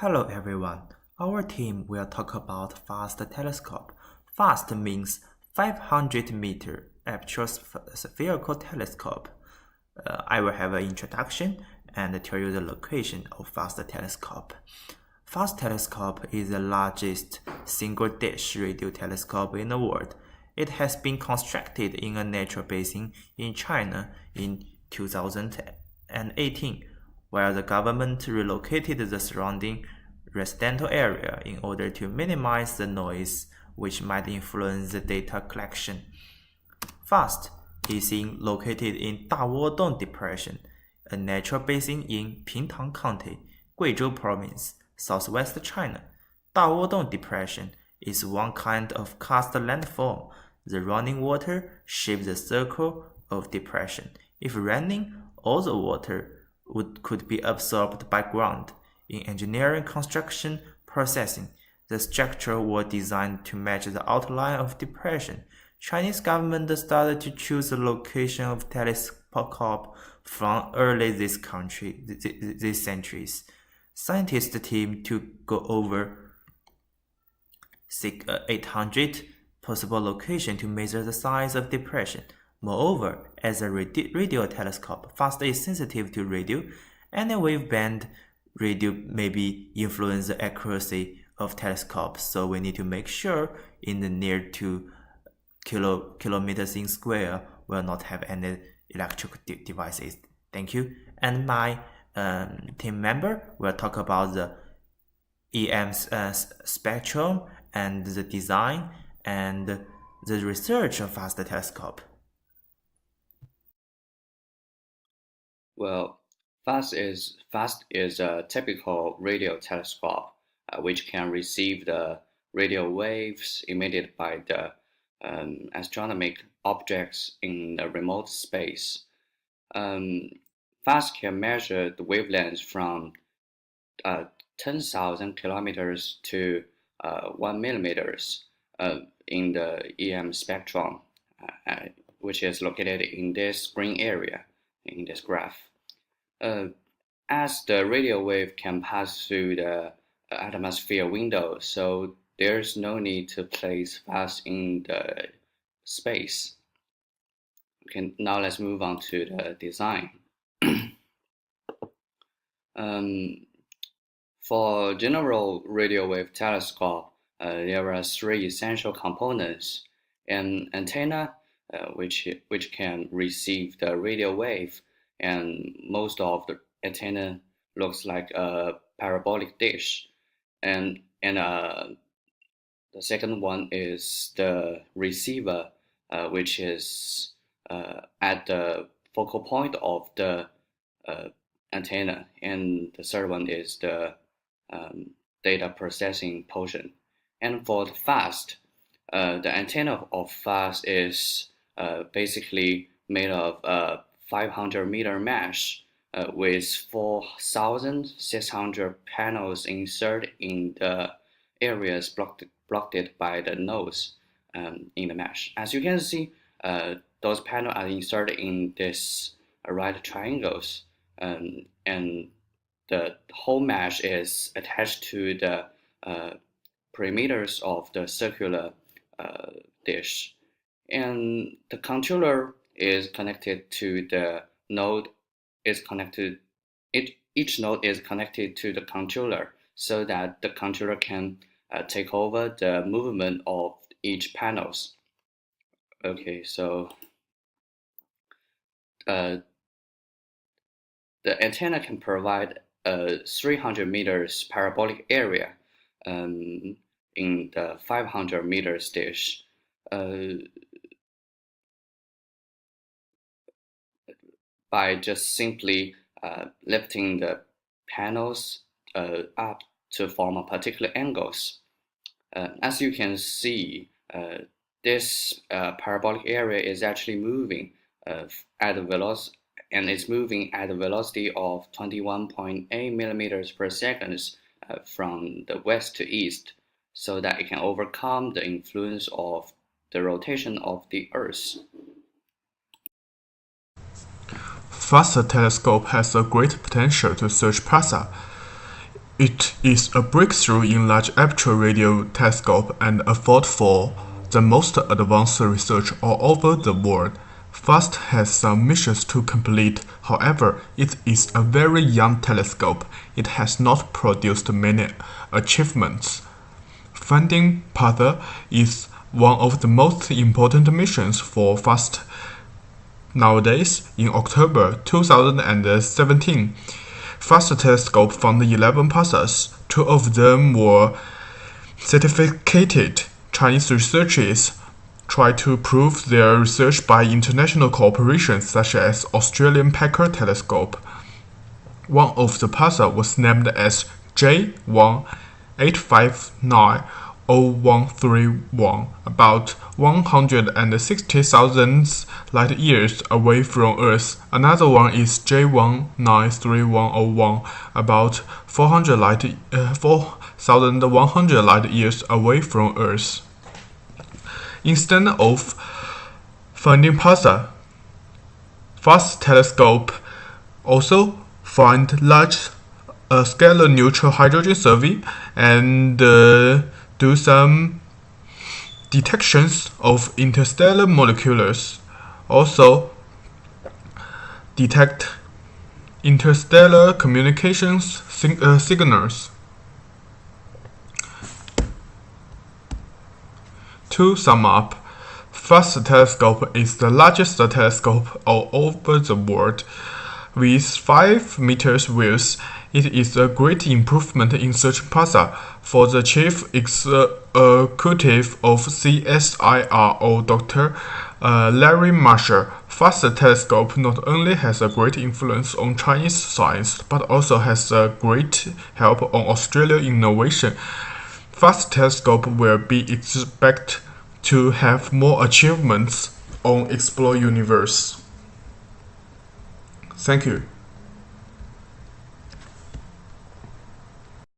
Hello everyone. Our team will talk about FAST telescope. FAST means 500-meter aperture spherical telescope. I will have an introduction and tell you the location of FAST telescope. FAST telescope is the largest single-dish radio telescope in the world. It has been constructed in a natural basin in China in 2018, while the government relocated the surrounding residential area in order to minimize the noise which might influence the data collection. FAST is located in Dawodong Depression, a natural basin in Pingtang County, Guizhou Province, southwest China. Dawodong Depression is one kind of karst landform. The running water shapes the circle of depression. If raining, all the water could be absorbed by ground. In engineering construction processing, the structure was designed to match the outline of depression. Chinese government started to choose the location of telescope from early this centuries. Scientists team to go over 800 possible locations to measure the size of depression. Moreover, as a radio telescope, FAST is sensitive to radio. Any waveband radio may influence the accuracy of telescopes, so we need to make sure in the near to kilometers in square will not have any electrical devices. Thank you. And my team member will talk about the EM spectrum and the design and the research of FAST telescope. Well, FAST is a typical radio telescope which can receive the radio waves emitted by the astronomical objects in the remote space. FAST can measure the wavelengths from 10,000 kilometers to 1 millimeters in the EM spectrum, which is located in this green area in this graph. As the radio wave can pass through the atmosphere window, so there's no need to place FAST in the space. Okay, now let's move on to the design. For general radio wave telescope, there are three essential components: an antenna, which can receive the radio wave, and most of the antenna looks like a parabolic dish, and the second one is the receiver, which is at the focal point of the antenna, and the third one is the data processing portion. And for the FAST, the antenna of FAST is basically made of 500-meter mesh with 4,600 panels inserted in the areas blocked by the nodes in the mesh. As you can see, those panels are inserted in this right triangles, and the whole mesh is attached to the perimeters of the circular dish, and the controller is connected to the node. Each node is connected to the controller so that the controller can take over the movement of each panels. Okay, so the antenna can provide a 300 meters parabolic area in the 500 meters dish. By just simply lifting the panels up to form a particular angles. As you can see, this parabolic area is actually moving at a velocity, and it's moving at a velocity of 21.8 millimeters per second from the west to east, so that it can overcome the influence of the rotation of the Earth. FAST telescope has a great potential to search pulsar. It is a breakthrough in large aperture radio telescope and afford for the most advanced research all over the world. FAST has some missions to complete. However, it is a very young telescope. It has not produced many achievements. Finding Panther is one of the most important missions for FAST. Nowadays, in October 2017, FAST telescope found 11 pulsars. 2 of them were certificated. Chinese researchers try to prove their research by international cooperation, such as Australian Parker Telescope. One of the pulsars was named as J18590131, about 160,000 light years away from Earth. Another one is J193101, about 4,100 light years away from Earth. Instead of finding pulsar, FAST telescope also find large scalar neutral hydrogen survey and do some detections of interstellar molecules. Also detect interstellar communications signals. To sum up, FAST telescope is the largest telescope all over the world. With 5 meters width, it is a great improvement in searching pulsar. For the chief executive of CSIRO, Dr. Larry Marshall, FAST telescope not only has a great influence on Chinese science, but also has a great help on Australian innovation. FAST telescope will be expected to have more achievements on Explore Universe. Thank you.